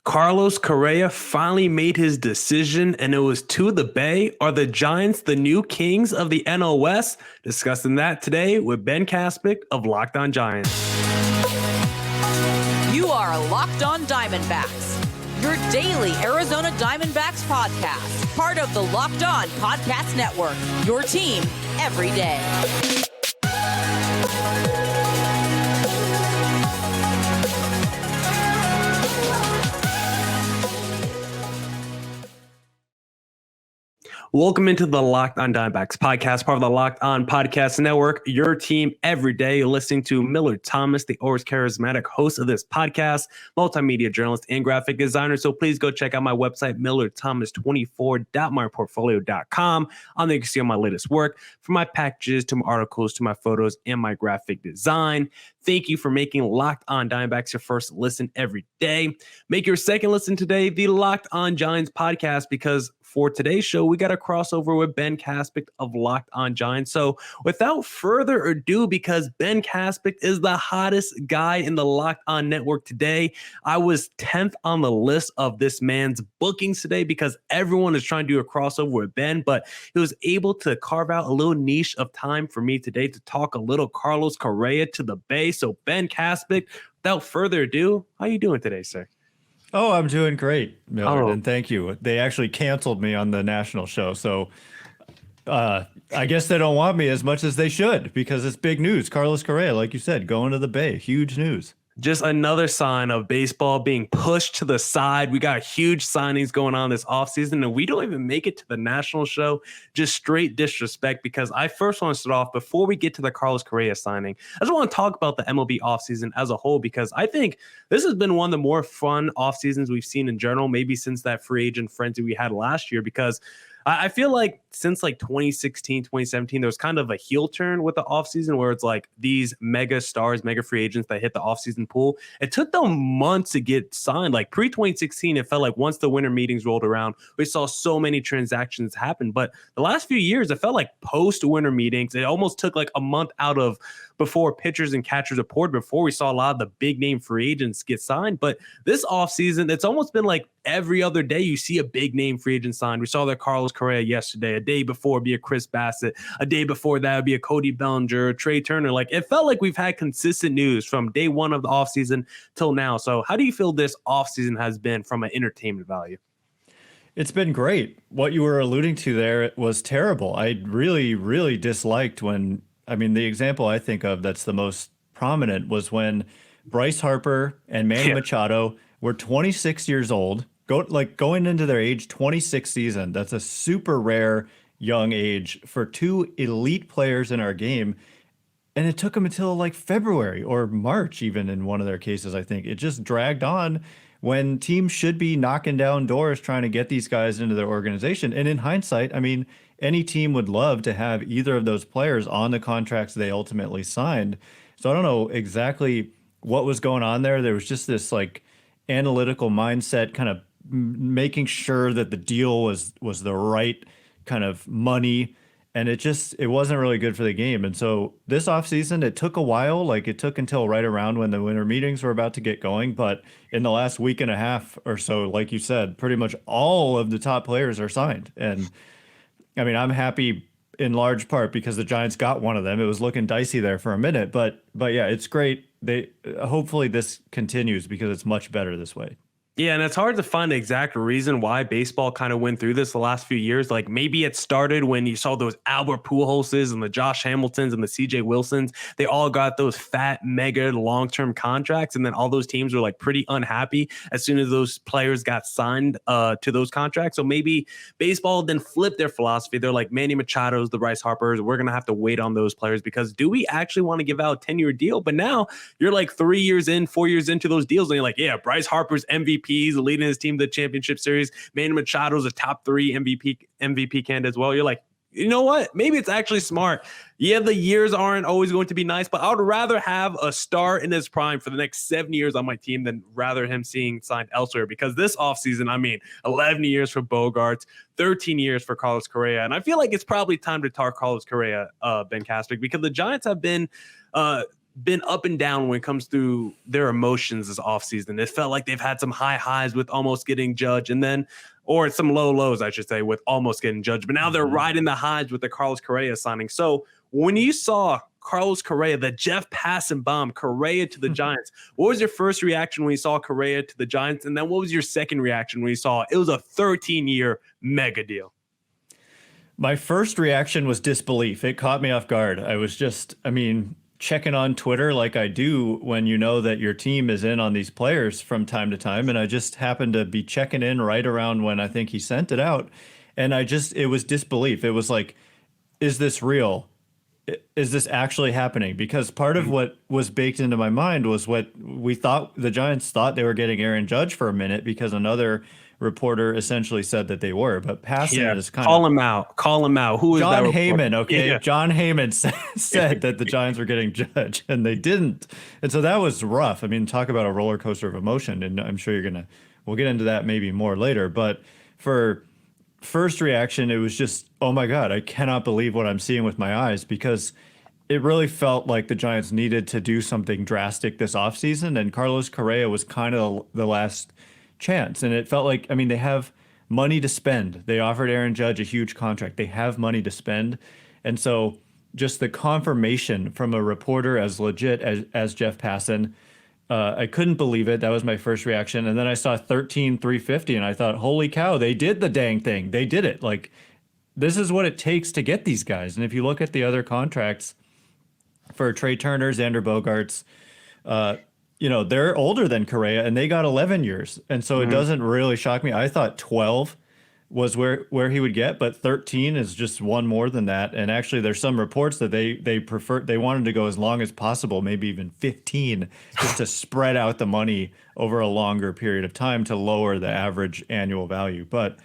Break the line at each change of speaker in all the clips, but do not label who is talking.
Carlos Correa finally made his decision, and it was to the Bay. Are the Giants the new kings of the NL West? Discussing that today with Ben Kaspick of Locked On Giants.
You are Locked On Diamondbacks, your daily Arizona Diamondbacks podcast, part of the Locked On Podcast Network, your team every day.
Welcome into the Locked On Diamondbacks podcast, part of the Locked On Podcast Network, your team every day. You're listening to Miller Thomas, the always charismatic host of this podcast, multimedia journalist and graphic designer. So please go check out my website, millerthomas24.myportfolio.com. On there you can see all my latest work, from my packages to my articles to my photos and my graphic design. Thank you for making Locked On Diamondbacks your first listen every day. Make your second listen today the Locked On Giants podcast, because for today's show, we got a crossover with Ben Kaspick of Locked On Giants. So without further ado, because Ben Kaspick is the hottest guy in the Locked On network today, I was 10th on the list of this man's bookings today because everyone is trying to do a crossover with Ben, but he was able to carve out a little niche of time for me today to talk a little Carlos Correa to the Bay. So Ben Kaspick, without further ado, how are you doing today, sir?
Oh, I'm doing great, Millard, and thank you. They actually canceled me on the national show, so I guess they don't want me as much as they should, because it's big news. Carlos Correa, like you said, going to the Bay, huge news.
Just another sign of baseball being pushed to the side. We got huge signings going on this offseason, and we don't even make it to the national show. Just straight disrespect, because I first want to start off, before we get to the Carlos Correa signing, I just want to talk about the MLB offseason as a whole, because I think this has been one of the more fun offseasons we've seen in general, maybe since that free agent frenzy we had last year, because I feel like since like 2016, 2017, there was kind of a heel turn with the offseason where it's like these mega stars, mega free agents that hit the offseason pool. It took them months to get signed. Like pre-2016, it felt like once the winter meetings rolled around, we saw so many transactions happen. But the last few years, it felt like post-winter meetings, it almost took like a month out of before pitchers and catchers reported, before we saw a lot of the big name free agents get signed. But this offseason, it's almost been like every other day you see a big name free agent signed. We saw that Carlos Correa yesterday. A day before it'd be a Chris Bassett. A day before that would be a Cody Bellinger, a Trey Turner. Like, it felt like we've had consistent news from day one of the offseason till now. So how do you feel this offseason has been from an entertainment value?
It's been great. What you were alluding to there was terrible. I really, really disliked when, the example I think of that's the most prominent was when Bryce Harper and Manny Machado were 26 years old, going into their age 26 season. That's a super rare young age for two elite players in our game. And it took them until like February or March, even in one of their cases, I think. It just dragged on when teams should be knocking down doors trying to get these guys into their organization. And in hindsight, any team would love to have either of those players on the contracts they ultimately signed. So I don't know exactly what was going on there. There was just this like analytical mindset, kind of making sure that the deal was the right kind of money, and it wasn't really good for the game. And so this offseason, it took a while. Like, it took until right around when the winter meetings were about to get going. But in the last week and a half or so, like you said, pretty much all of the top players are signed. And I'm happy in large part because the Giants got one of them. It was looking dicey there for a minute, but yeah, it's great. Hopefully this continues because it's much better this way.
Yeah, and it's hard to find the exact reason why baseball kind of went through this the last few years. Like, maybe it started when you saw those Albert Pujolses and the Josh Hamiltons and the CJ Wilsons. They all got those fat, mega long-term contracts, and then all those teams were like pretty unhappy as soon as those players got signed to those contracts. So maybe baseball then flipped their philosophy. They're like, Manny Machado's, the Bryce Harpers, we're going to have to wait on those players, because do we actually want to give out a 10-year deal? But now you're like 3 years in, 4 years into those deals, and you're like, yeah, Bryce Harper's MVP. He's leading his team to the championship series. Manny Machado's a top 3 MVP candidate as well. You're like, you know what? Maybe it's actually smart. Yeah, the years aren't always going to be nice, but I would rather have a star in his prime for the next 7 years on my team than rather him seeing signed elsewhere. Because this offseason, 11 years for Bogarts, 13 years for Carlos Correa. And I feel like it's probably time to tar Carlos Correa, Ben Kaspick, because the Giants have been been up and down when it comes to their emotions this offseason. It felt like they've had some high highs with almost getting Judge, and then, or some low lows, I should say, with almost getting Judge. But now they're riding the highs with the Carlos Correa signing. So when you saw Carlos Correa, the Jeff Passan bomb, Correa to the Giants, what was your first reaction when you saw Correa to the Giants? And then what was your second reaction when you saw it was a 13-year mega deal?
My first reaction was disbelief. It caught me off guard. I was just, checking on Twitter like I do when you know that your team is in on these players from time to time. And I just happened to be checking in right around when I think he sent it out. And it was disbelief. It was like, is this real? Is this actually happening? Because part of what was baked into my mind was what we thought the Giants thought they were getting Aaron Judge for a minute because another reporter essentially said that they were, but Passan is kind of
call him out. Who is
John
that
Heyman? Okay,
yeah.
John Heyman said that the Giants were getting Judge, and they didn't, and so that was rough. Talk about a roller coaster of emotion, and I'm sure we'll get into that maybe more later. But for first reaction, it was just, oh my God, I cannot believe what I'm seeing with my eyes, because it really felt like the Giants needed to do something drastic this offseason, and Carlos Correa was kind of the last chance. And it felt like, they have money to spend. They offered Aaron Judge a huge contract. They have money to spend. And so just the confirmation from a reporter as legit as Jeff Passan, I couldn't believe it. That was my first reaction. And then I saw 13,350 and I thought, holy cow, they did the dang thing. They did it. Like, this is what it takes to get these guys. And if you look at the other contracts for Trey Turner, Xander Bogaerts, they're older than Correa and they got 11 years. And so it doesn't really shock me. I thought 12 was where he would get, but 13 is just one more than that. And actually there's some reports that they wanted to go as long as possible, maybe even 15, just to spread out the money over a longer period of time to lower the average annual value. But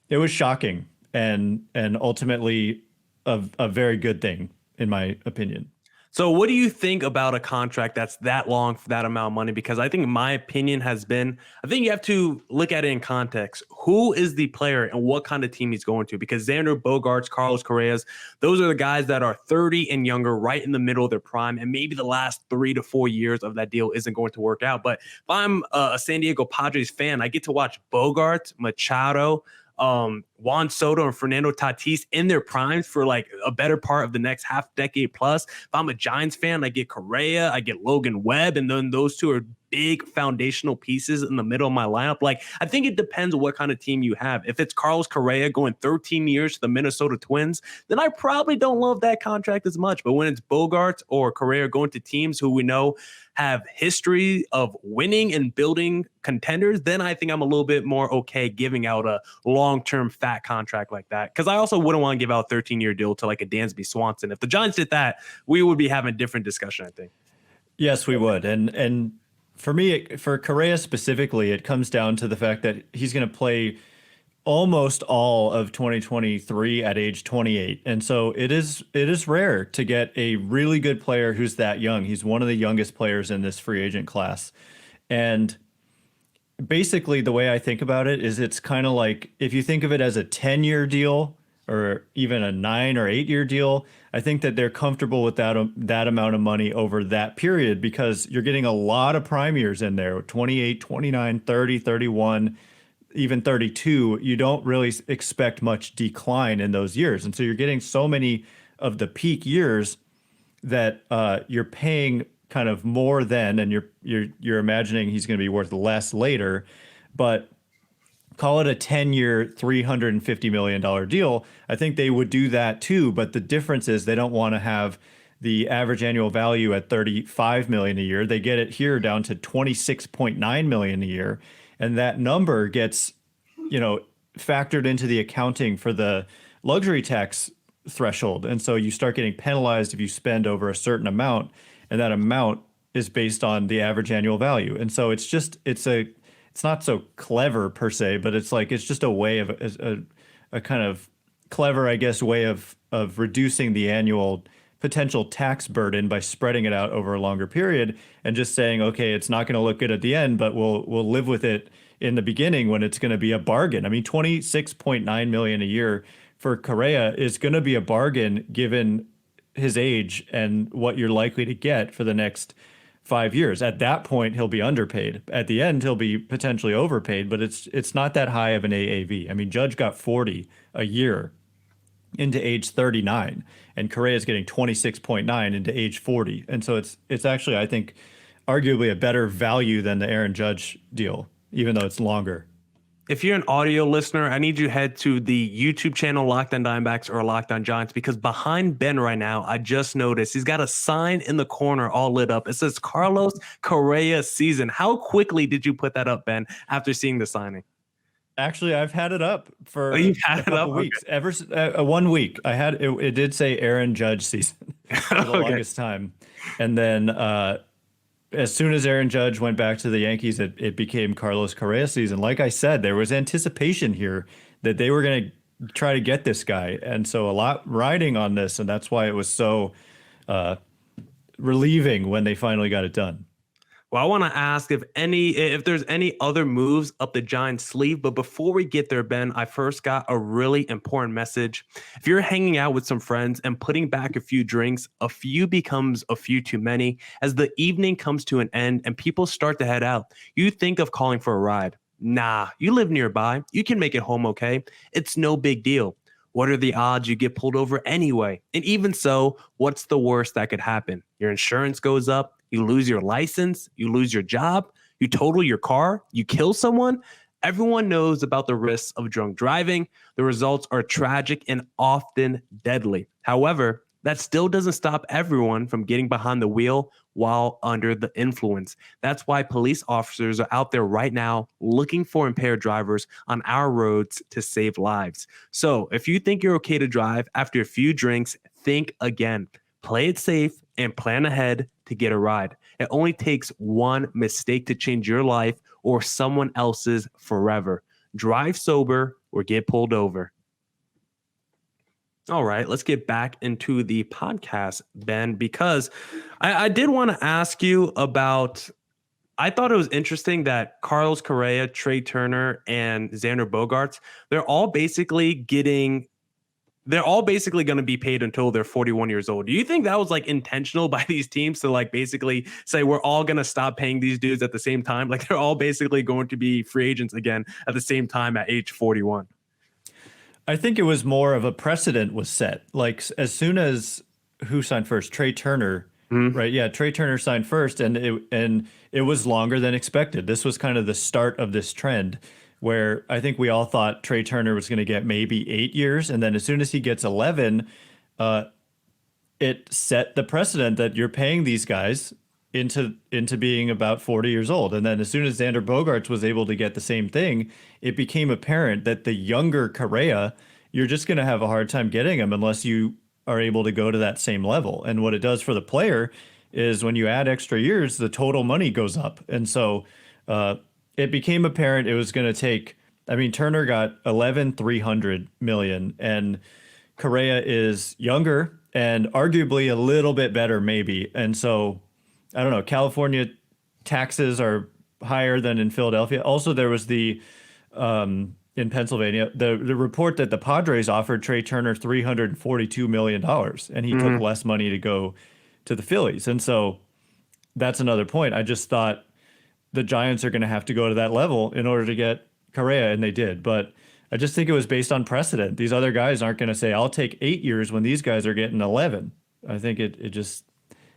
it was shocking and ultimately a very good thing, in my opinion.
So what do you think about a contract that's that long for that amount of money? Because I think my opinion has been, I think you have to look at it in context. Who is the player and what kind of team he's going to? Because Xander Bogaerts, Carlos Correas, those are the guys that are 30 and younger, right in the middle of their prime. And maybe the last 3 to 4 years of that deal isn't going to work out. But if I'm a San Diego Padres fan, I get to watch Bogaerts, Machado, Juan Soto and Fernando Tatis in their primes for like a better part of the next half decade plus. If I'm a Giants fan, I get Correa, I get Logan Webb, and then those two are big foundational pieces in the middle of my lineup. Like, I think it depends on what kind of team you have. If it's Carlos Correa going 13 years to the Minnesota Twins, then I probably don't love that contract as much. But when it's Bogaerts or Correa going to teams who we know have history of winning and building contenders, then I think I'm a little bit more okay giving out a long-term fat contract like that. Because I also wouldn't want to give out a 13-year deal to like a Dansby Swanson. If the Giants did that, we would be having a different discussion, I think.
Yes, we would. And for me, for Correa specifically, it comes down to the fact that he's going to play almost all of 2023 at age 28. And so it is rare to get a really good player who's that young. He's one of the youngest players in this free agent class. And basically the way I think about it is it's kind of like, if you think of it as a 10-year deal or even a 9 or 8-year deal, I think that they're comfortable with that amount of money over that period, because you're getting a lot of prime years in there, 28, 29, 30, 31, even 32. You don't really expect much decline in those years. And so you're getting so many of the peak years that you're paying kind of more then, and you're imagining he's going to be worth less later. But call it a 10-year, $350 million deal. I think they would do that too, but the difference is they don't want to have the average annual value at $35 million a year. They get it here down to $26.9 million a year, and that number gets, factored into the accounting for the luxury tax threshold. And so you start getting penalized if you spend over a certain amount, and that amount is based on the average annual value. And so it's not so clever per se, but it's just a way of a kind of clever, I guess, way of reducing the annual potential tax burden by spreading it out over a longer period and just saying, okay, it's not going to look good at the end, but we'll live with it in the beginning when it's going to be a bargain. I mean, $26.9 million a year for Correa is going to be a bargain given his age and what you're likely to get for the next 5 years. At that point, he'll be underpaid. At the end, he'll be potentially overpaid, but it's not that high of an AAV. I mean, Judge got 40 a year into age 39, and Correa is getting 26.9 into age 40. And so it's actually, I think, arguably a better value than the Aaron Judge deal, even though it's longer.
If you're an audio listener, I need you to head to the YouTube channel Locked On Diamondbacks or Locked On Giants, because behind Ben right now, I just noticed he's got a sign in the corner all lit up. It says Carlos Correa season. How quickly did you put that up, Ben, after seeing the signing?
Actually, I've had it up for
you've had
a couple weeks. Okay. Ever 1 week, I had it. It did say Aaron Judge season for the longest time, and then as soon as Aaron Judge went back to the Yankees, it became Carlos Correa season. Like I said, there was anticipation here that they were going to try to get this guy, and so a lot riding on this, and that's why it was so relieving when they finally got it done.
Well, I want to ask if there's any other moves up the Giants' sleeve. But before we get there, Ben, I first got a really important message. If you're hanging out with some friends and putting back a few drinks, a few becomes a few too many. As the evening comes to an end and people start to head out, you think of calling for a ride. Nah, you live nearby. You can make it home okay. It's no big deal. What are the odds you get pulled over anyway? And even so, what's the worst that could happen? Your insurance goes up. You lose your license, you lose your job, you total your car, you kill someone. Everyone knows about the risks of drunk driving. The results are tragic and often deadly. However, that still doesn't stop everyone from getting behind the wheel while under the influence. That's why police officers are out there right now looking for impaired drivers on our roads to save lives. So if you think you're okay to drive after a few drinks, think again. Play it safe and plan ahead to get a ride. It only takes one mistake to change your life or someone else's forever. Drive sober or get pulled over. All right, let's get back into the podcast, Ben, because I did want to ask you about, I thought it was interesting that Carlos Correa, Trey Turner, and Xander Bogaerts, they're all basically going to be paid until they're 41 years old. Do you think that was like intentional by these teams to like basically say we're all going to stop paying these dudes at the same time? Like they're all basically going to be free agents again at the same time at age 41.
I think it was more of a precedent was set. Like as soon as who signed first? Trey Turner, right? Yeah, Trey Turner signed first, and it was longer than expected. This was kind of the start of this trend, where I think we all thought Trey Turner was going to get maybe 8 years. And then as soon as he gets 11, it set the precedent that you're paying these guys into being about 40 years old. And then as soon as Xander Bogaerts was able to get the same thing, it became apparent that the younger Correa, you're just going to have a hard time getting him unless you are able to go to that same level. And what it does for the player is when you add extra years, the total money goes up. And so, it became apparent it was going to take, I mean, Turner got $11,300 million, and Correa is younger and arguably a little bit better maybe. And so, I don't know, California taxes are higher than in Philadelphia. Also, there was in Pennsylvania, the report that the Padres offered Trey Turner $342 million, and he took less money to go to the Phillies. And so that's another point. I just thought the Giants are going to have to go to that level in order to get Correa, and they did. But I just think it was based on precedent. These other guys aren't going to say, I'll take 8 years when these guys are getting 11. I think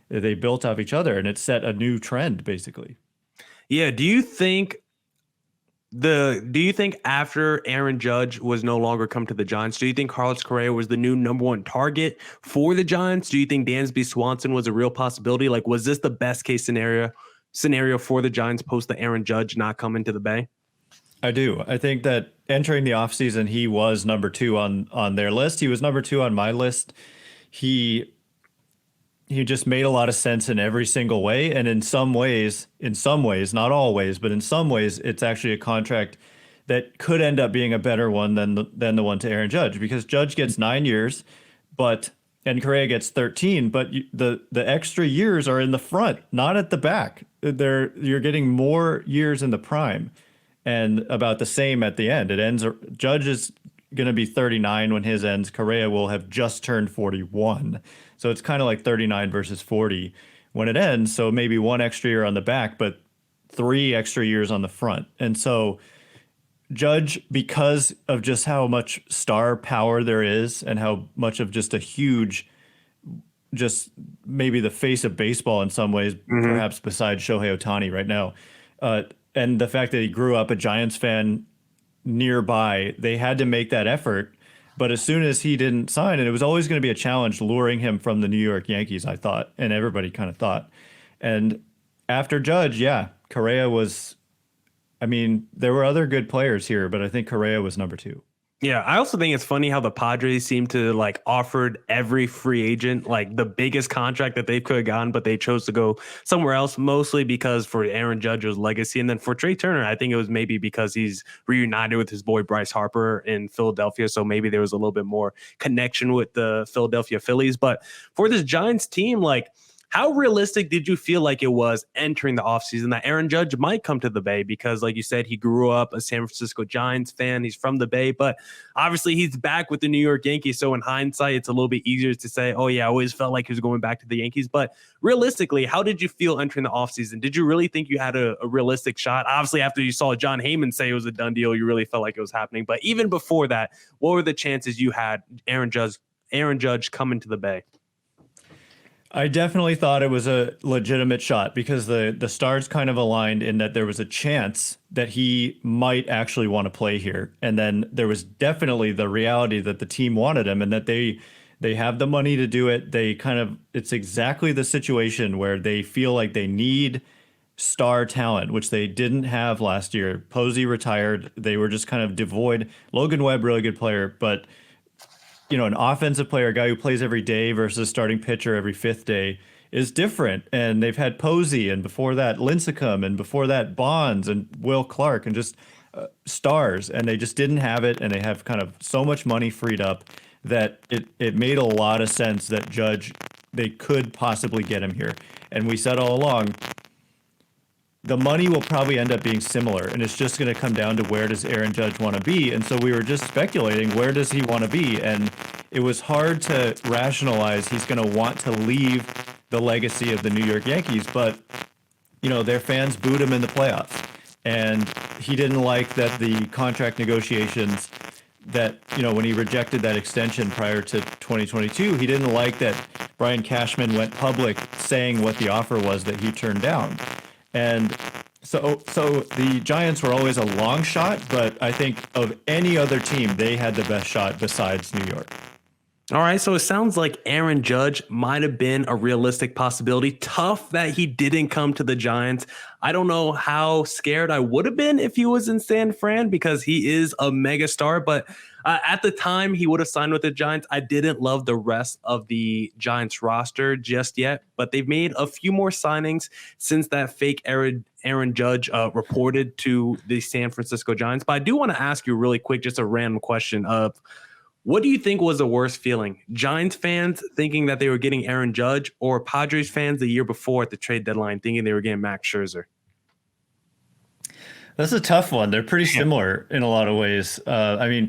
they built off each other, and it set a new trend, basically.
Yeah. Do you think after Aaron Judge was no longer come to the Giants, do you think Carlos Correa was the new number one target for the Giants? Do you think Dansby Swanson was a real possibility? Like, was this the best case scenario for the Giants post the Aaron Judge not coming to the Bay?
I do. I think that entering the offseason, he was number 2 on their list. He was number 2 on my list. He just made a lot of sense in every single way. And in some ways, not all ways, but in some ways, it's actually a contract that could end up being a better one than the one to Aaron Judge, because Judge gets 9 years, and Correa gets 13, but the extra years are in the front, not at the back. You're getting more years in the prime and about the same at the end. It ends. Judge is going to be 39 when his ends. Correa will have just turned 41. So it's kind of like 39 versus 40 when it ends. So maybe 1 extra year on the back, but 3 extra years on the front. And so Judge, because of just how much star power there is and how much of just a huge, just maybe the face of baseball in some ways, perhaps besides Shohei Ohtani right now, and the fact that he grew up a Giants fan nearby, they had to make that effort. But as soon as he didn't sign, and it was always going to be a challenge luring him from the New York Yankees, I thought, and everybody kind of thought. And after Judge, yeah, Correa was, I mean, there were other good players here, but I think Correa was number 2.
Yeah, I also think it's funny how the Padres seem to like offered every free agent like the biggest contract that they could have gotten, but they chose to go somewhere else, mostly because for Aaron Judge's legacy. And then for Trey Turner, I think it was maybe because he's reunited with his boy Bryce Harper in Philadelphia. So maybe there was a little bit more connection with the Philadelphia Phillies. But for this Giants team, like, how realistic did you feel like it was entering the offseason that Aaron Judge might come to the Bay? Because like you said, he grew up a San Francisco Giants fan. He's from the Bay, but obviously he's back with the New York Yankees. So in hindsight, it's a little bit easier to say, oh yeah, I always felt like he was going back to the Yankees. But realistically, how did you feel entering the offseason? Did you really think you had a realistic shot? Obviously, after you saw John Heyman say it was a done deal, you really felt like it was happening. But even before that, what were the chances you had Aaron Judge coming to the Bay?
I definitely thought it was a legitimate shot because the stars kind of aligned in that there was a chance that he might actually want to play here. And then there was definitely the reality that the team wanted him and that they have the money to do it. It's exactly the situation where they feel like they need star talent, which they didn't have last year. Posey retired. They were just kind of devoid. Logan Webb, really good player, but an offensive player, a guy who plays every day versus starting pitcher every 5th day is different. And they've had Posey, and before that Lincecum, and before that Bonds and Will Clark, and just stars. And they just didn't have it. And they have kind of so much money freed up that it made a lot of sense that Judge, they could possibly get him here. And we said all along, the money will probably end up being similar, and it's just going to come down to where does Aaron Judge want to be. And so we were just speculating, where does he want to be? And it was hard to rationalize he's going to want to leave the legacy of the New York Yankees, but their fans booed him in the playoffs, and he didn't like that the contract negotiations that, when he rejected that extension prior to 2022, he didn't like that Brian Cashman went public saying what the offer was that he turned down. And so the Giants were always a long shot, but I think of any other team, they had the best shot besides New York.
All right, so it sounds like Aaron Judge might have been a realistic possibility. Tough that he didn't come to the Giants. I don't know how scared I would have been if he was in San Fran because he is a mega star, but at the time he would have signed with the Giants. I didn't love the rest of the Giants roster just yet, but they've made a few more signings since that fake Aaron Judge reported to the San Francisco Giants. But I do want to ask you really quick, just a random question of, what do you think was the worst feeling? Giants fans thinking that they were getting Aaron Judge, or Padres fans the year before at the trade deadline thinking they were getting Max Scherzer?
That's a tough one. They're pretty similar in a lot of ways. I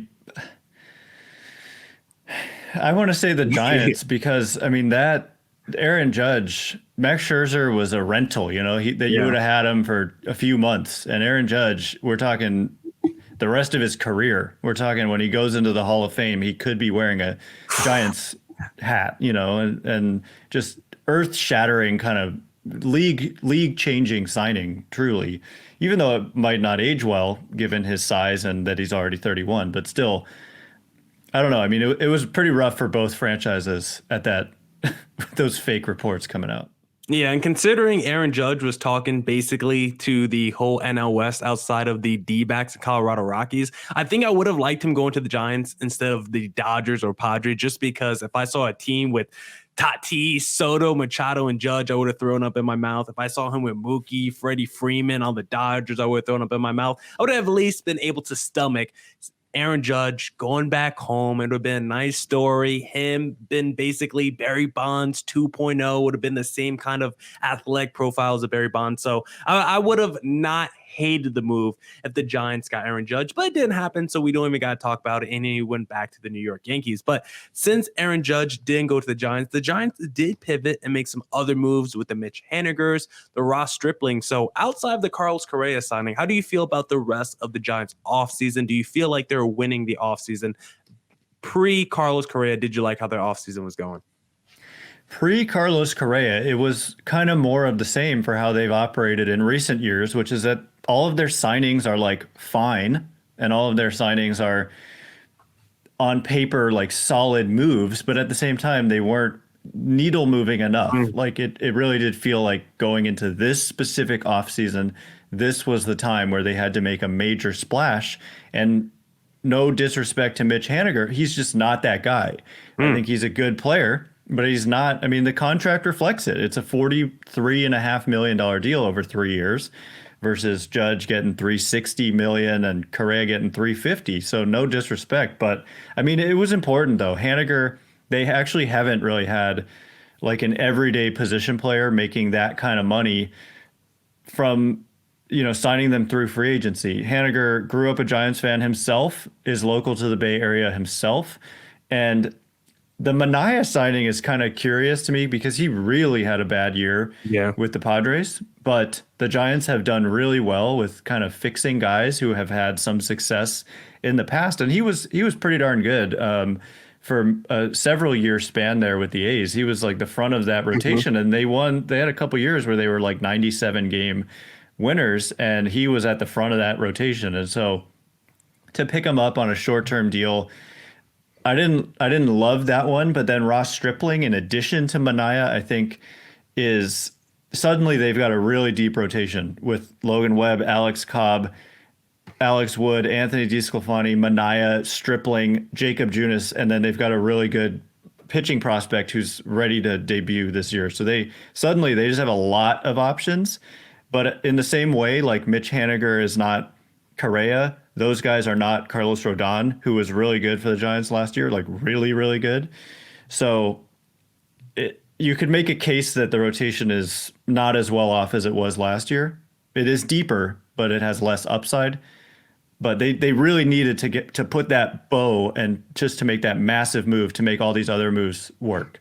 want to say the Giants because, that Aaron Judge, Max Scherzer was a rental. You would have had him for a few months. And Aaron Judge, we're talking the rest of his career. We're talking when he goes into the Hall of Fame, he could be wearing a Giants hat, and just earth-shattering kind of league-changing signing, truly, even though it might not age well given his size and that he's already 31. But still, I don't know. It was pretty rough for both franchises at that, those fake reports coming out.
Yeah, and considering Aaron Judge was talking basically to the whole NL West outside of the D-backs and Colorado Rockies, I think I would have liked him going to the Giants instead of the Dodgers or Padres, just because if I saw a team with Tatis, Soto, Machado, and Judge, I would have thrown up in my mouth. If I saw him with Mookie, Freddie Freeman on the Dodgers, I would have thrown up in my mouth. I would have at least been able to stomach Aaron Judge going back home. It would have been a nice story. Him been basically Barry Bonds 2.0, would have been the same kind of athletic profile as a Barry Bonds. So I would have not hated the move if the Giants got Aaron Judge, but it didn't happen, so we don't even got to talk about it, and he went back to the New York Yankees. But since Aaron Judge didn't go to the Giants did pivot and make some other moves with the Mitch Hanigers, the Ross Stripling. So outside of the Carlos Correa signing, how do you feel about the rest of the Giants offseason? Do you feel like they're winning the offseason? Pre-Carlos Correa, did you like how their offseason was going?
Pre-Carlos Correa, it was kind of more of the same for how they've operated in recent years, which is that all of their signings are like fine, and all of their signings are on paper like solid moves, but at the same time, they weren't needle moving enough. Like it really did feel like going into this specific offseason, this was the time where they had to make a major splash. And no disrespect to Mitch Haniger, he's just not that guy. I think he's a good player, but he's not. I mean, the contract reflects it. It's a $43.5 million deal over 3 years versus Judge getting $360 million and Correa getting $350. So no disrespect, but I mean, it was important though. Haniger, they actually haven't really had like an everyday position player making that kind of money from, signing them through free agency. Haniger grew up a Giants fan himself, is local to the Bay Area himself. And the Manaea signing is kind of curious to me because he really had a bad year with the Padres. But the Giants have done really well with kind of fixing guys who have had some success in the past. And he was pretty darn good for a several year span there with the A's. He was like the front of that rotation, and they won. They had a couple years where they were like 97 game winners, and he was at the front of that rotation. And so to pick him up on a short-term deal, I didn't love that one, but then Ross Stripling, in addition to Manaea, I think is suddenly they've got a really deep rotation with Logan Webb, Alex Cobb, Alex Wood, Anthony DeSclafani, Manaea, Stripling, Jacob Junis, and then they've got a really good pitching prospect who's ready to debut this year. So they just have a lot of options. But in the same way, like Mitch Haniger is not Correa, those guys are not Carlos Rodon, who was really good for the Giants last year, like really, really good. So you could make a case that the rotation is not as well off as it was last year. It is deeper, but it has less upside. But they really needed to put that bow and just to make that massive move to make all these other moves work.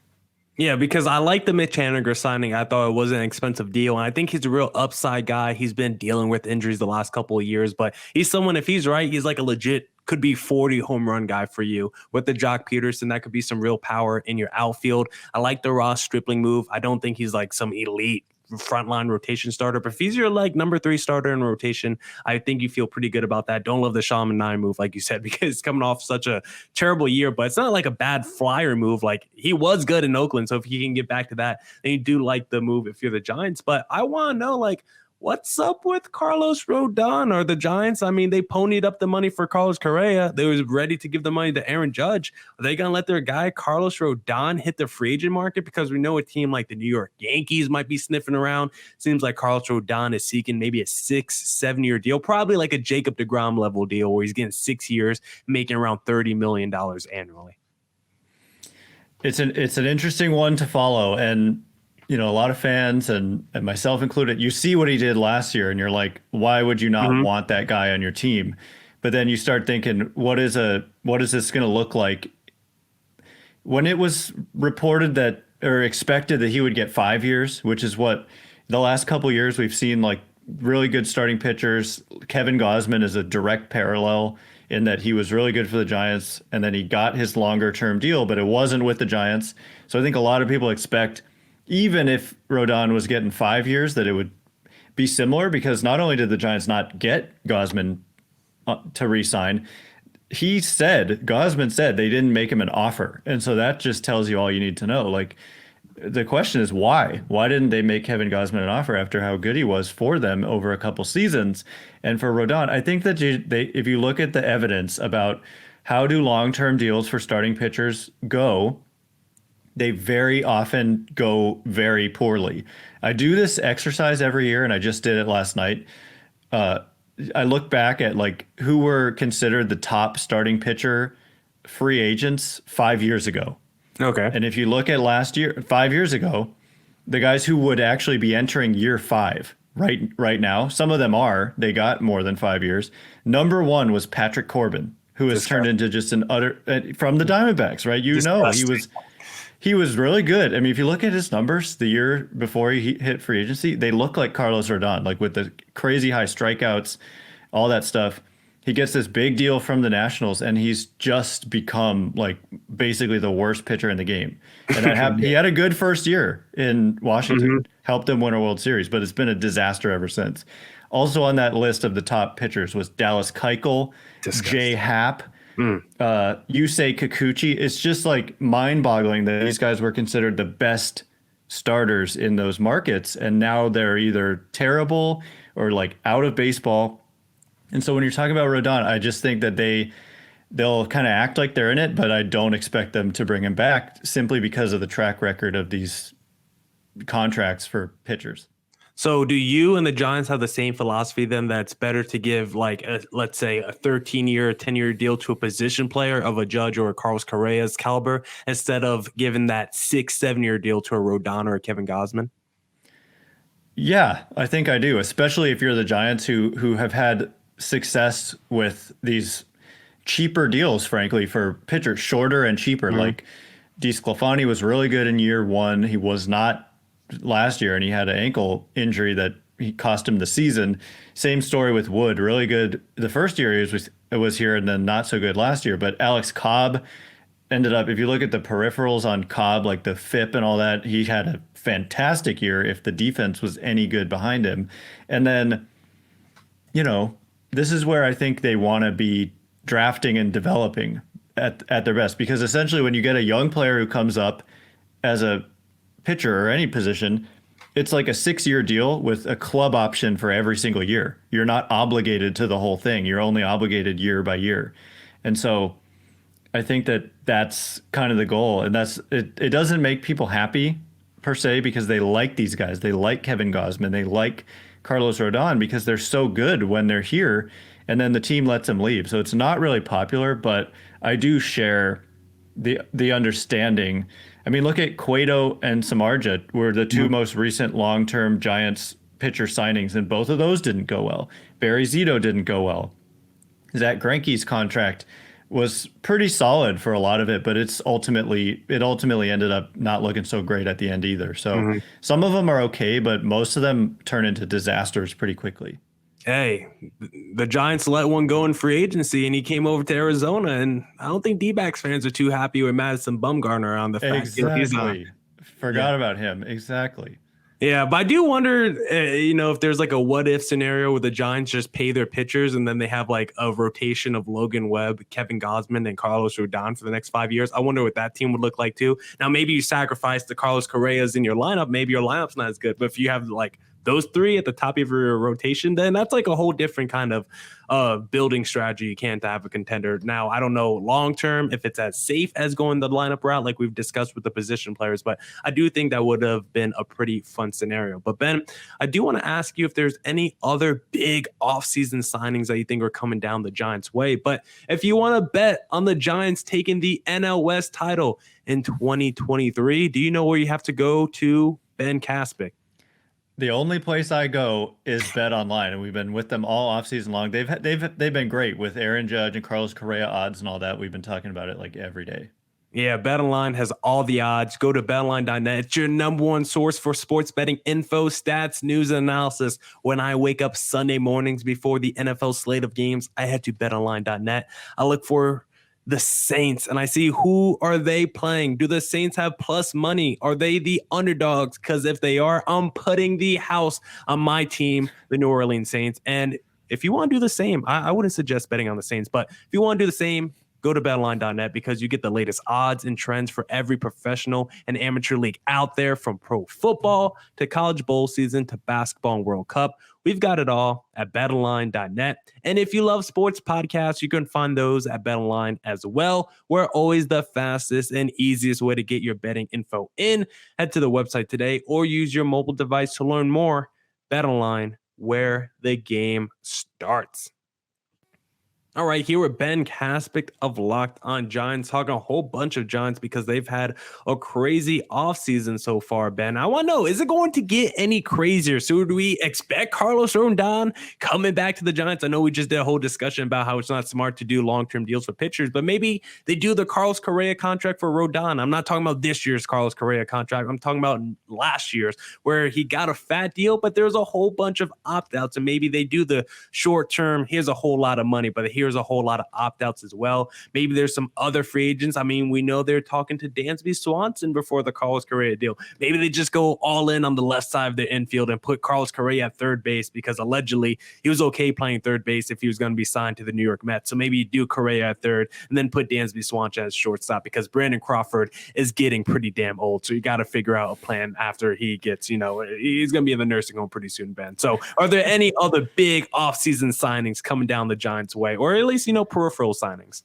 Yeah, because I like the Mitch Haniger signing. I thought it was an expensive deal, and I think he's a real upside guy. He's been dealing with injuries the last couple of years, but he's someone, if he's right, he's like a legit could be 40 home run guy for you. With the Jock Peterson, that could be some real power in your outfield. I like the Ross Stripling move. I don't think he's like some elite frontline rotation starter, but if he's your like number 3 starter in rotation, I think you feel pretty good about that. Don't love the Sean Manaea move, like you said, because it's coming off such a terrible year, but it's not like a bad flyer move. Like he was good in Oakland, so if he can get back to that, then you do like the move if you're the Giants. But I want to know, like, what's up with Carlos Rodon or the Giants? I mean, they ponied up the money for Carlos Correa. They was ready to give the money to Aaron Judge. Are they going to let their guy Carlos Rodon hit the free agent market? Because we know a team like the New York Yankees might be sniffing around. Seems like Carlos Rodon is seeking maybe a 6-7 year deal, probably like a Jacob deGrom level deal where he's getting 6 years, making around $30 million annually.
It's an interesting one to follow. And a lot of fans and myself included, you see what he did last year and you're like, why would you not want that guy on your team? But then you start thinking, what is this going to look like? When it was reported that or expected that he would get 5 years, which is what the last couple of years we've seen, like really good starting pitchers. Kevin Gausman is a direct parallel in that he was really good for the Giants and then he got his longer term deal, but it wasn't with the Giants. So I think a lot of people expect, even if Rodon was getting 5 years, that it would be similar, because not only did the Giants not get Gausman to re-sign, Gausman said they didn't make him an offer. And so that just tells you all you need to know. Like, the question is why? Why didn't they make Kevin Gausman an offer after how good he was for them over a couple seasons? And for Rodon, I think that if you look at the evidence about how do long-term deals for starting pitchers go, they very often go very poorly. I do this exercise every year, and I just did it last night. I look back at like who were considered the top starting pitcher free agents 5 years ago.
Okay.
And if you look at last year, 5 years ago, the guys who would actually be entering year 5 right now. Some of them are. They got more than 5 years. Number one was Patrick Corbin, who has turned into just an utter from the Diamondbacks, right? He was really good. I mean, if you look at his numbers the year before he hit free agency, they look like Carlos Rodon, like with the crazy high strikeouts, all that stuff. He gets this big deal from the Nationals, and he's just become like basically the worst pitcher in the game. And he had a good first year in Washington, helped them win a World Series, but it's been a disaster ever since. Also on that list of the top pitchers was Dallas Keuchel, Jay Happ, Yusei Kikuchi. It's just like mind-boggling that these guys were considered the best starters in those markets, and now they're either terrible or like out of baseball. And so when you're talking about Rodon, I just think that they'll kind of act like they're in it, but I don't expect them to bring him back simply because of the track record of these contracts for pitchers.
So do you and the Giants have the same philosophy then, that's better to give like let's say a 13-year, 10-year deal to a position player of a Judge or a Carlos Correa's caliber instead of giving that 6-7 year deal to a Rodon or a Kevin Gausman?
Yeah, I think I do, especially if you're the Giants who have had success with these cheaper deals, frankly, for pitchers, shorter and cheaper. Like DeSclafani was really good in year one. He was not last year, and he had an ankle injury that he cost him the season. Same story with Wood, really good the first year he was here, and then not so good last year. But Alex Cobb ended up, if you look at the peripherals on Cobb, like the FIP and all that, he had a fantastic year if the defense was any good behind him. And then, this is where I think they want to be drafting and developing at their best, because essentially when you get a young player who comes up as a pitcher or any position, it's like a 6-year deal with a club option for every single year. You're not obligated to the whole thing. You're only obligated year by year. And so I think that that's kind of the goal. And it doesn't make people happy per se, because they like these guys. They like Kevin Gausman. They like Carlos Rodon because they're so good when they're here, and then the team lets them leave. So it's not really popular, but I do share the understanding. I mean, look at Cueto and Samardzija were the two most recent long-term Giants pitcher signings, and both of those didn't go well. Barry Zito didn't go well. Zach Greinke's contract was pretty solid for a lot of it, but it ultimately ended up not looking so great at the end either. So some of them are okay, but most of them turn into disasters pretty quickly.
Hey, the Giants let one go in free agency, and he came over to Arizona, and I don't think D-backs fans are too happy with Madison Bumgarner on the fact that he's on.
Forgot about him. Exactly.
Yeah, but I do wonder, if there's like a what-if scenario where the Giants just pay their pitchers and then they have like a rotation of Logan Webb, Kevin Gausman, and Carlos Rodon for the next 5 years. I wonder what that team would look like too. Now, maybe you sacrifice the Carlos Correas in your lineup. Maybe your lineup's not as good. But if you have like those three at the top of your rotation, then that's like a whole different kind of building strategy you can't have a contender. Now, I don't know long term if it's as safe as going the lineup route like we've discussed with the position players, but I do think that would have been a pretty fun scenario. But Ben, I do want to ask you if there's any other big offseason signings that you think are coming down the Giants' way. But if you want to bet on the Giants taking the NL West title in 2023, do you know where you have to go to, Ben Kaspick?
The only place I go is BetOnline, and we've been with them all offseason long. They've been great with Aaron Judge and Carlos Correa odds and all that. We've been talking about it like every day.
Yeah, BetOnline has all the odds. Go to betonline.net. It's your number one source for sports betting info, stats, news, and analysis. When I wake up Sunday mornings before the NFL slate of games, I head to betonline.net. I look for the Saints, and I see who are they playing. Do the Saints have plus money? Are they the underdogs? Because if they are, I'm putting the house on my team, the New Orleans Saints. And if you want to do the same, I wouldn't suggest betting on the Saints, but if you want to do the same, go to betonline.net, because you get the latest odds and trends for every professional and amateur league out there, from pro football to college bowl season to basketball and World Cup. We've got it all at betonline.net. And if you love sports podcasts, you can find those at BetOnline as well. We're always the fastest and easiest way to get your betting info in. Head to the website today or use your mobile device to learn more. BetOnline, where the game starts. All right, here with Ben Kaspick of Locked On Giants, talking a whole bunch of Giants because they've had a crazy offseason so far, Ben. I want to know, is it going to get any crazier? So do we expect Carlos Rodon coming back to the Giants? I know we just did a whole discussion about how it's not smart to do long-term deals for pitchers, but maybe they do the Carlos Correa contract for Rodon. I'm not talking about this year's Carlos Correa contract. I'm talking about last year's, where he got a fat deal, but there's a whole bunch of opt-outs, and maybe they do the short-term, here's a whole lot of money, but here's a whole lot of opt-outs as well. Maybe there's some other free agents. I mean, we know they're talking to Dansby Swanson before the Carlos Correa deal. Maybe they just go all in on the left side of the infield and put Carlos Correa at third base because allegedly he was okay playing third base if he was going to be signed to the New York Mets. So maybe you do Correa at third and then put Dansby Swanson as shortstop because Brandon Crawford is getting pretty damn old. So you got to figure out a plan after he gets, he's going to be in the nursing home pretty soon, Ben. So are there any other big offseason signings coming down the Giants' way, or at least, peripheral signings?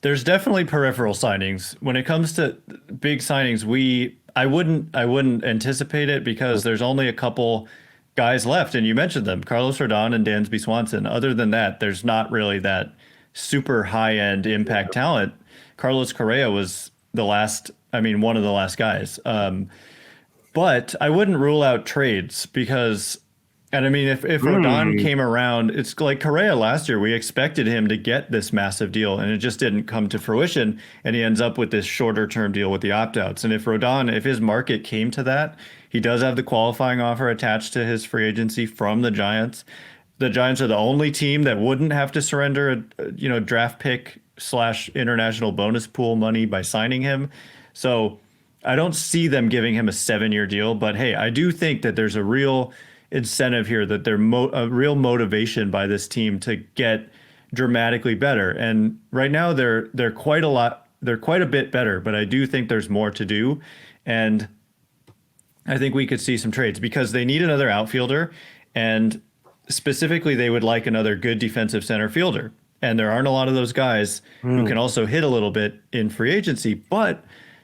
There's definitely peripheral signings. When it comes to big signings, I wouldn't anticipate it because there's only a couple guys left, and you mentioned them, Carlos Rodon and Dansby Swanson. Other than that, there's not really that super high-end impact talent. Carlos Correa was one of the last guys. But I wouldn't rule out trades because, and I mean, if Rodon came around, it's like Correa last year. We expected him to get this massive deal, and it just didn't come to fruition. And he ends up with this shorter-term deal with the opt-outs. And if his market came to that, he does have the qualifying offer attached to his free agency from the Giants. The Giants are the only team that wouldn't have to surrender a draft pick / international bonus pool money by signing him. So I don't see them giving him a 7-year deal. But hey, I do think that there's a real incentive here, that they're a real motivation by this team to get dramatically better. And right now they're quite a bit better, but I do think there's more to do. And I think we could see some trades because they need another outfielder, and specifically they would like another good defensive center fielder. And there aren't a lot of those guys who can also hit a little bit in free agency, but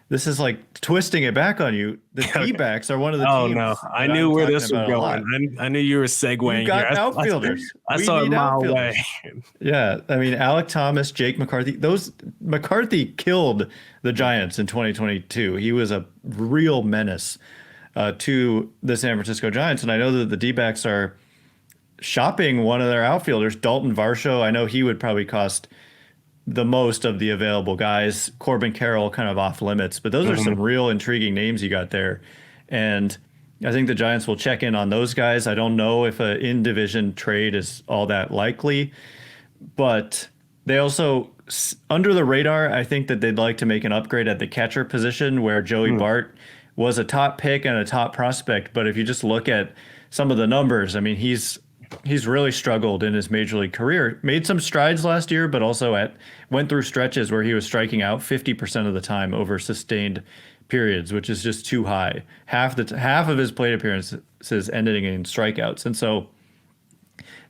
this is like twisting it back on you. The D-backs are one of the teams.
Oh, no. I knew where this was going. I knew you were segueing.
You got outfielders.
I saw it a mile away.
Yeah. I mean, Alek Thomas, Jake McCarthy. McCarthy killed the Giants in 2022. He was a real menace to the San Francisco Giants. And I know that the D-backs are shopping one of their outfielders, Dalton Varsho. I know he would probably cost the most of the available guys. Corbin Carroll kind of off limits, but those are some real intriguing names you got there. And I think the Giants will check in on those guys. I don't know if an in-division trade is all that likely, but they also, under the radar, I think that they'd like to make an upgrade at the catcher position where Joey Bart was a top pick and a top prospect. But if you just look at some of the numbers, I mean, he's really struggled in his major league career. Made some strides last year, but also went through stretches where he was striking out 50% of the time over sustained periods, which is just too high. Half of his plate appearances ending in strikeouts, and so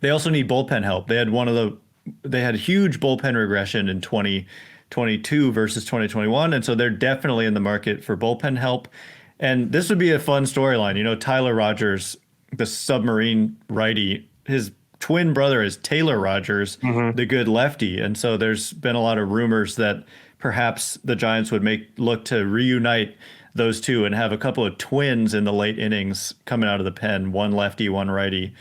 they also need bullpen help. They had huge bullpen regression in 2022 versus 2021, and so they're definitely in the market for bullpen help. And this would be a fun storyline. Tyler Rogers, the submarine righty, his twin brother is Taylor Rogers, the good lefty. And so there's been a lot of rumors that perhaps the Giants would look to reunite those two and have a couple of twins in the late innings coming out of the pen, one lefty, one righty.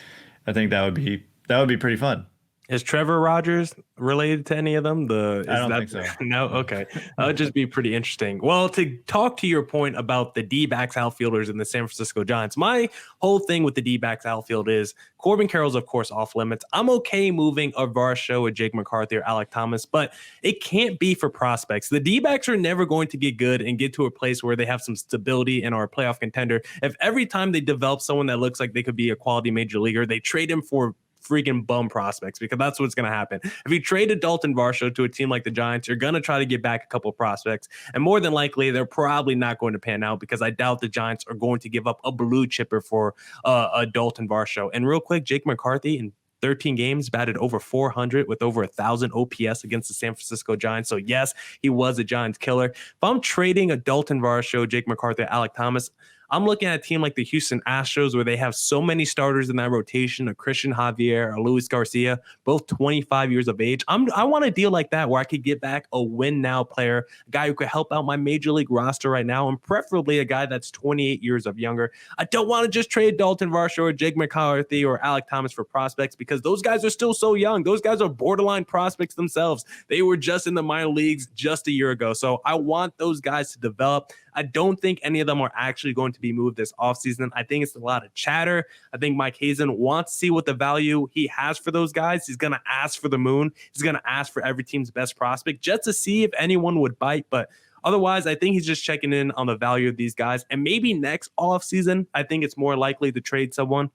I think that would be pretty fun.
Is Trevor Rogers related to any of them?
I don't think so.
No? Okay. That would just be pretty interesting. Well, to talk to your point about the D-backs outfielders in the San Francisco Giants, my whole thing with the D-backs outfield is Corbin Carroll's, of course, off limits. I'm okay moving a Varsho or Jake McCarthy or Alek Thomas, but it can't be for prospects. The D-backs are never going to get good and get to a place where they have some stability and are a playoff contender if every time they develop someone that looks like they could be a quality major leaguer, they trade him for freaking bum prospects, because that's what's going to happen. If you traded Dalton Varsho to a team like the Giants, you're going to try to get back a couple of prospects, and more than likely they're probably not going to pan out, because I doubt the Giants are going to give up a blue chipper for a Dalton Varsho. And real quick, Jake McCarthy in 13 games batted over 400 with over 1,000 OPS against the San Francisco Giants. So yes, he was a Giants killer. If I'm trading a Dalton Varsho, Jake McCarthy, Alek Thomas, I'm looking at a team like the Houston Astros where they have so many starters in that rotation, a Christian Javier, a Luis Garcia, both 25 years of age. I want a deal like that where I could get back a win now player, a guy who could help out my major league roster right now, and preferably a guy that's 28 years of younger. I don't want to just trade Dalton Varsho or Jake McCarthy or Alec Thomas for prospects because those guys are still so young. Those guys are borderline prospects themselves. They were just in the minor leagues just a year ago. So I want those guys to develop. I don't think any of them are actually going to be moved this offseason. I think it's a lot of chatter. I think Mike Hazen wants to see what the value he has for those guys. He's going to ask for the moon. He's going to ask for every team's best prospect just to see if anyone would bite. But otherwise, I think he's just checking in on the value of these guys. And maybe next offseason, I think it's more likely to trade someone,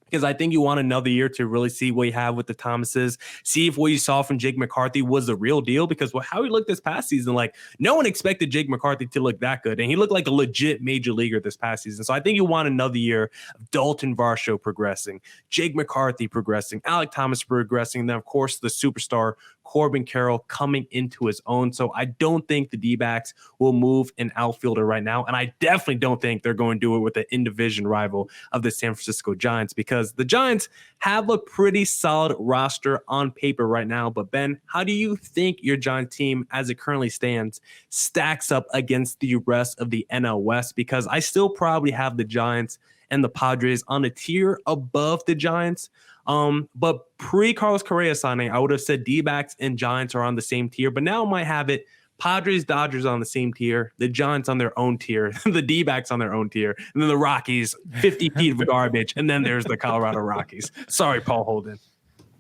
because I think you want another year to really see what you have with the Thomases, see if what you saw from Jake McCarthy was the real deal, because how he looked this past season, like no one expected Jake McCarthy to look that good. And he looked like a legit major leaguer this past season. So I think you want another year of Dalton Varsho progressing, Jake McCarthy progressing, Alec Thomas progressing, and then of course the superstar Corbin Carroll coming into his own. So I don't think the D-backs will move an outfielder right now. And I definitely don't think they're going to do it with the in-division rival of the San Francisco Giants, because the Giants have a pretty solid roster on paper right now. But Ben, how do you think your Giants team, as it currently stands, stacks up against the rest of the NL West? Because I still probably have the Giants and the Padres on a tier above the Giants. But pre-Carlos Correa signing, I would have said D-backs and Giants are on the same tier. But now I might have it Padres, Dodgers on the same tier, the Giants on their own tier, the D-backs on their own tier, and then the Rockies 50 feet of garbage, and then there's the Colorado Rockies. Sorry, Paul Holden.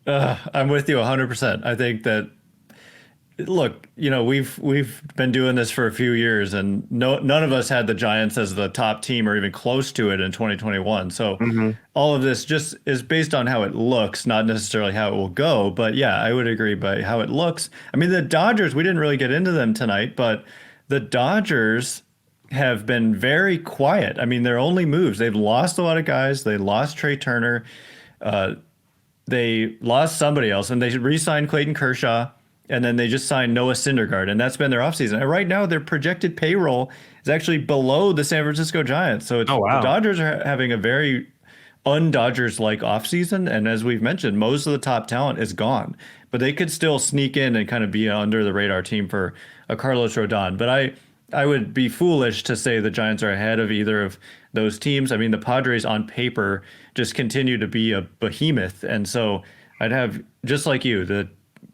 I'm with you 100%. I think that, look, we've been doing this for a few years, and none of us had the Giants as the top team or even close to it in 2021. So all of this just is based on how it looks, not necessarily how it will go. But yeah, I would agree by how it looks. I mean, the Dodgers, we didn't really get into them tonight, but the Dodgers have been very quiet. I mean, their only moves, they've lost a lot of guys. They lost Trey Turner. They lost somebody else, and they re-signed Clayton Kershaw. And then they just signed Noah Syndergaard, and that's been their offseason. And right now, their projected payroll is actually below the San Francisco Giants. So the Dodgers are having a very un-Dodgers-like offseason. And as we've mentioned, most of the top talent is gone. But they could still sneak in and kind of be an under-the-radar team for a Carlos Rodon. But I would be foolish to say the Giants are ahead of either of those teams. I mean, the Padres on paper just continue to be a behemoth. And so I'd have, just like you, the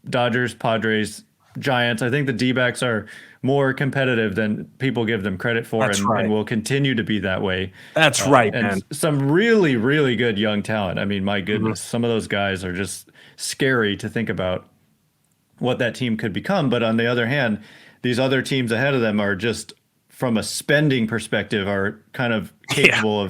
Dodgers, Padres, Giants. I think the D-backs are more competitive than people give them credit for, and will continue to be that way.
That's right,
and
man.
Some really, really good young talent. I mean, my goodness, some of those guys are just scary to think about what that team could become. But on the other hand, these other teams ahead of them are just, from a spending perspective, are kind of capable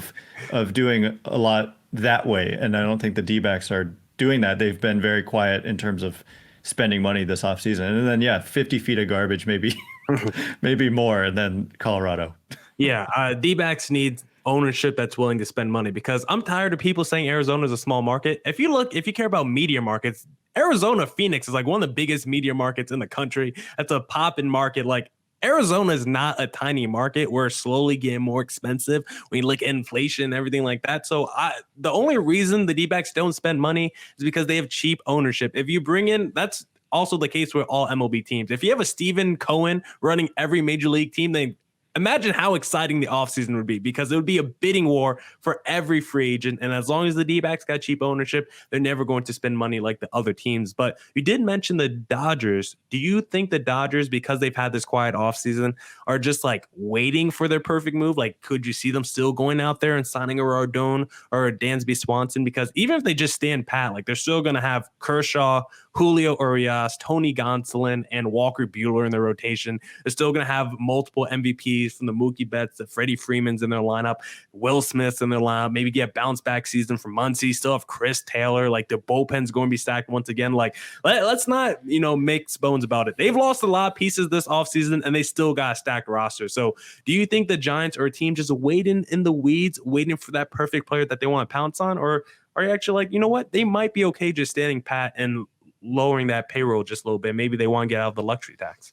of doing a lot that way. And I don't think the D-backs are doing that. They've been very quiet in terms of spending money this offseason. And then, 50 feet of garbage, maybe more, and then Colorado.
Yeah, D-backs need ownership that's willing to spend money, because I'm tired of people saying Arizona is a small market. If you care about media markets, Arizona, Phoenix is like one of the biggest media markets in the country. That's a poppin' market. Like, Arizona is not a tiny market. We're slowly getting more expensive when you look at inflation and everything like that. So the only reason the D-backs don't spend money is because they have cheap ownership. If you bring in, that's also the case with all MLB teams. If you have a Stephen Cohen running every major league team, then imagine how exciting the offseason would be, because it would be a bidding war for every free agent. And as long as the D-backs got cheap ownership, they're never going to spend money like the other teams. But you did mention the Dodgers. Do you think the Dodgers, because they've had this quiet offseason, are just like waiting for their perfect move? Like, could you see them still going out there and signing a Rodon or a Dansby Swanson? Because even if they just stand pat, like, they're still going to have Kershaw, Julio Urias, Tony Gonsolin, and Walker Buehler in their rotation. They're still going to have multiple MVPs, from the Mookie Betts to Freddie Freeman's in their lineup, Will Smith's in their lineup, maybe get bounce back season from Muncy, still have Chris Taylor. Like, the bullpen's going to be stacked once again. Like, let's not, make bones about it. They've lost a lot of pieces this offseason, and they still got a stacked roster. So do you think the Giants are a team just waiting in the weeds, waiting for that perfect player that they want to pounce on? Or are you actually like, you know what, they might be okay just standing pat and lowering that payroll just a little bit? Maybe they want to get out of the luxury tax.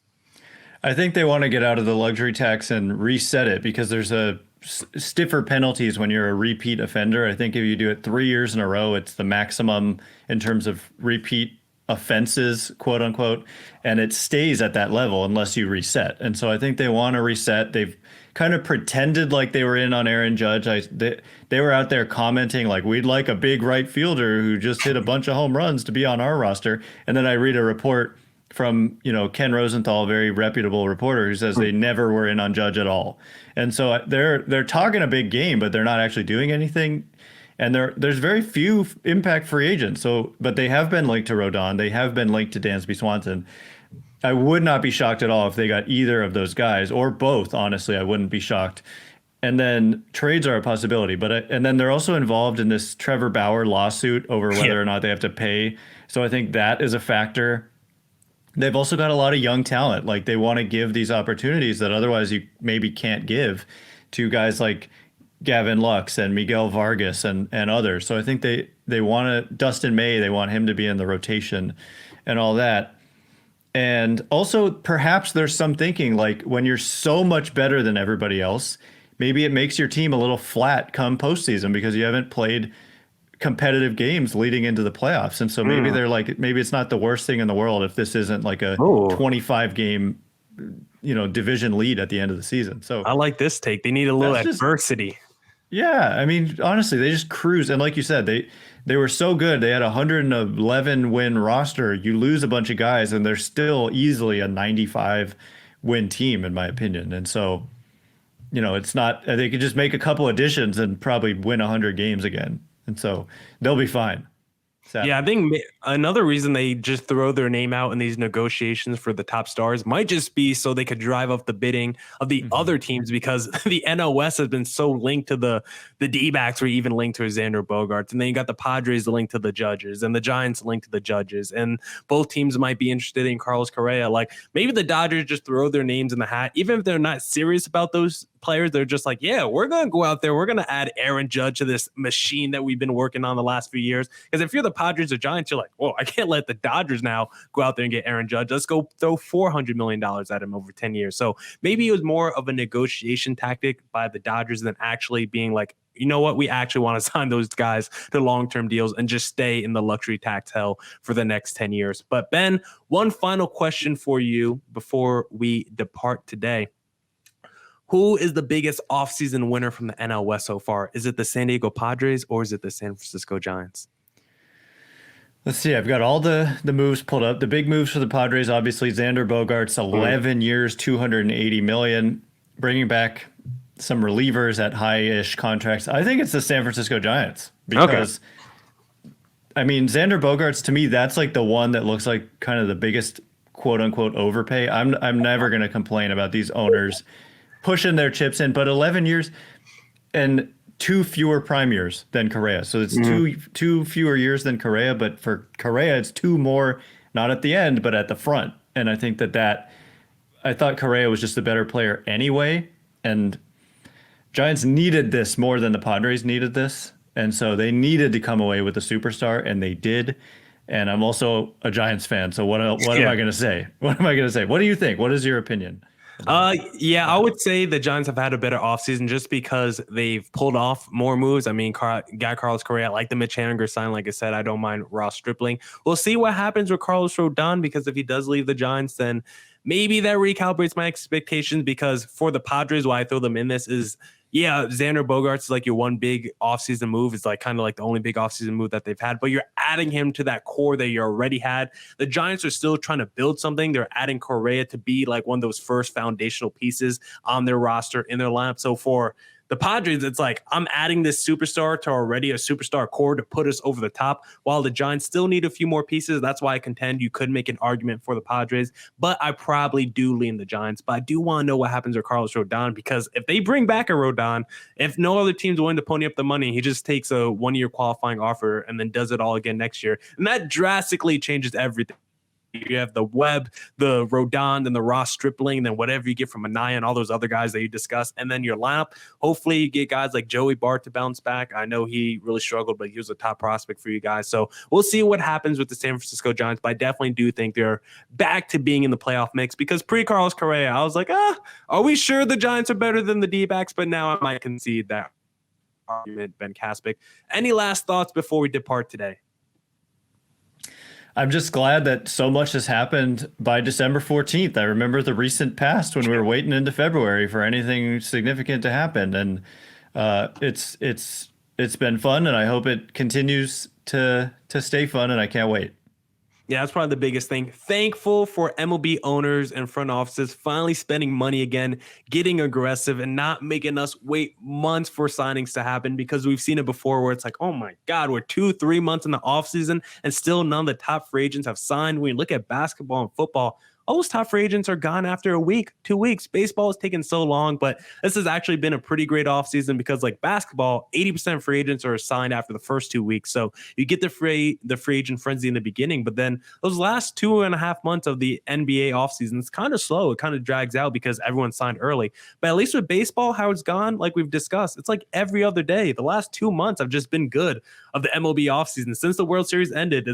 I think they want to get out of the luxury tax and reset it, because there's a stiffer penalties when you're a repeat offender. I think if you do it 3 years in a row, it's the maximum in terms of repeat offenses, quote unquote, and it stays at that level unless you reset. And so I think they want to reset. They've kind of pretended like they were in on Aaron Judge. They were out there commenting like, we'd like a big right fielder who just hit a bunch of home runs to be on our roster. And then I read a report from, Ken Rosenthal, a very reputable reporter, who says they never were in on Judge at all. And so they're talking a big game, but they're not actually doing anything. And there's very few impact free agents. But they have been linked to Rodon. They have been linked to Dansby Swanson. I would not be shocked at all if they got either of those guys or both. Honestly, I wouldn't be shocked. And then trades are a possibility. And then they're also involved in this Trevor Bauer lawsuit over whether or not they have to pay. So I think that is a factor. They've also got a lot of young talent. Like, they want to give these opportunities that otherwise you maybe can't give to guys like Gavin Lux and Miguel Vargas and others. So I think they want to, Dustin May, they want him to be in the rotation and all that. And also perhaps there's some thinking like, when you're so much better than everybody else, maybe it makes your team a little flat come postseason because you haven't played competitive games leading into the playoffs. And so maybe they're like, maybe it's not the worst thing in the world if this isn't like a 25 game, division lead at the end of the season. So
I like this take. They need a little adversity.
Yeah, I mean, honestly, they just cruise. And like you said, they were so good. They had a 111 win roster. You lose a bunch of guys, and they're still easily a 95 win team, in my opinion. And so, it's not. They could just make a couple additions and probably win 100 games again. And so they'll be fine. Sadly.
Yeah, I think another reason they just throw their name out in these negotiations for the top stars might just be so they could drive up the bidding of the other teams, because the NL West has been so linked to the D-backs, were even linked to Xander Bogaerts. And then you got the Padres linked to the Judges and the Giants linked to the Judges. And both teams might be interested in Carlos Correa. Like, maybe the Dodgers just throw their names in the hat. Even if they're not serious about those players, they're just like, yeah, we're going to go out there. We're going to add Aaron Judge to this machine that we've been working on the last few years. Because if you're the Padres or Giants, you're like, whoa, I can't let the Dodgers now go out there and get Aaron Judge. Let's go throw $400 million at him over 10 years. So maybe it was more of a negotiation tactic by the Dodgers than actually being like, you know what, we actually want to sign those guys to long-term deals and just stay in the luxury tax hell for the next 10 years. But Ben, one final question for you before we depart today. Who is the biggest offseason winner from the NL West so far? Is it the San Diego Padres or is it the San Francisco Giants?
Let's see. I've got all the moves pulled up. The big moves for the Padres, obviously, Xander Bogaerts, 11 years, $280 million, bringing back some relievers at high-ish contracts. I think it's the San Francisco Giants because, I mean, Xander Bogaerts, to me, that's like the one that looks like kind of the biggest quote-unquote overpay. I'm never going to complain about these owners pushing their chips in, but 11 years and 2 fewer prime years than Correa. So it's two fewer years than Correa, but for Correa, it's 2 more, not at the end, but at the front. And I think that I thought Correa was just a better player anyway. And Giants needed this more than the Padres needed this. And so they needed to come away with a superstar, and they did. And I'm also a Giants fan. So what am I going to say? What am I going to say? What do you think? What is your opinion?
Yeah, I would say the Giants have had a better offseason just because they've pulled off more moves. I mean, Carlos Correa, I like the Mitch Haniger sign. Like I said, I don't mind Ross Stripling. We'll see what happens with Carlos Rodon, because if he does leave the Giants, then maybe that recalibrates my expectations, because for the Padres, why I throw them in this is, yeah, Xander Bogaerts is like your one big offseason move. It's like kind of like the only big offseason move that they've had, but you're adding him to that core that you already had. The Giants are still trying to build something. They're adding Correa to be like one of those first foundational pieces on their roster, in their lineup. So for the Padres, it's like, I'm adding this superstar to already a superstar core to put us over the top, while the Giants still need a few more pieces. That's why I contend you could make an argument for the Padres, but I probably do lean the Giants. But I do want to know what happens with Carlos Rodon, because if they bring back a Rodon, if no other team's willing to pony up the money, he just takes a 1-year qualifying offer and then does it all again next year. And that drastically changes everything You have the Webb, the Rodon, and the Ross Stripling, and then whatever you get from Anaya and all those other guys that you discussed. And then your lineup, hopefully you get guys like Joey Bart to bounce back. I know he really struggled, but he was a top prospect for you guys. So we'll see what happens with the San Francisco Giants, but I definitely do think they're back to being in the playoff mix because pre-Carlos Correa, I was like, are we sure the Giants are better than the D-backs? But now I might concede that argument, Ben Kaspick. Any last thoughts before we depart today?
I'm just glad that so much has happened by December 14th. I remember the recent past when we were waiting into February for anything significant to happen. And it's been fun, and I hope it continues to stay fun, and I can't wait.
Yeah, that's probably the biggest thing. Thankful for MLB owners and front offices finally spending money again, getting aggressive, and not making us wait months for signings to happen, because we've seen it before where it's like, oh my God, we're 2-3 months in the offseason and still none of the top free agents have signed. When you look at basketball and football, all those top free agents are gone after a week, 2 weeks. Baseball has taken so long, but this has actually been a pretty great offseason because like basketball, 80% free agents are signed after the first 2 weeks. So you get the free agent frenzy in the beginning, but then those last 2.5 months of the NBA offseason, it's kind of slow. It kind of drags out because everyone signed early. But at least with baseball, how it's gone, like we've discussed, it's like every other day. The last 2 months have just been good of the MLB offseason. Since the World Series ended,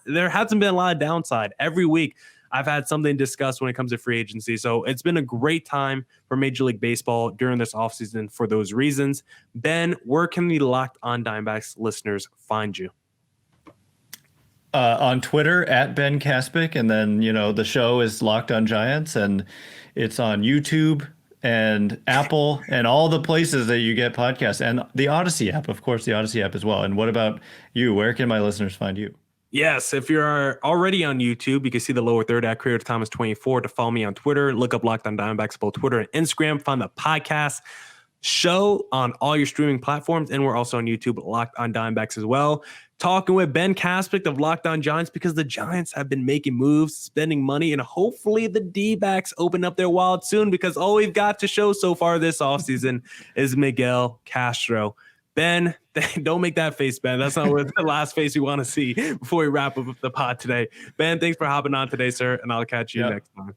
there hasn't been a lot of downside. Every week, I've had something discussed when it comes to free agency. So it's been a great time for Major League Baseball during this offseason for those reasons. Ben, where can the Locked On Diamondbacks listeners find you?
On Twitter at Ben Kaspick. And then, the show is Locked On Giants, and it's on YouTube and Apple and all the places that you get podcasts, and the Odyssey app, of course, the Odyssey app as well. And what about you? Where can my listeners find you?
Yes, if you're already on YouTube, you can see the lower third at Creator Thomas 24 to follow me on Twitter. Look up Locked On Diamondbacks, both Twitter and Instagram. Find the podcast show on all your streaming platforms, and we're also on YouTube, Locked On Diamondbacks as well. Talking with Ben Kaspick of Locked On Giants, because the Giants have been making moves, spending money, and hopefully the D-backs open up their wallet soon, because all we've got to show so far this offseason is Miguel Castro. Ben, don't make that face, Ben. That's not the last face we want to see before we wrap up the pod today. Ben, thanks for hopping on today, sir, and I'll catch you next time.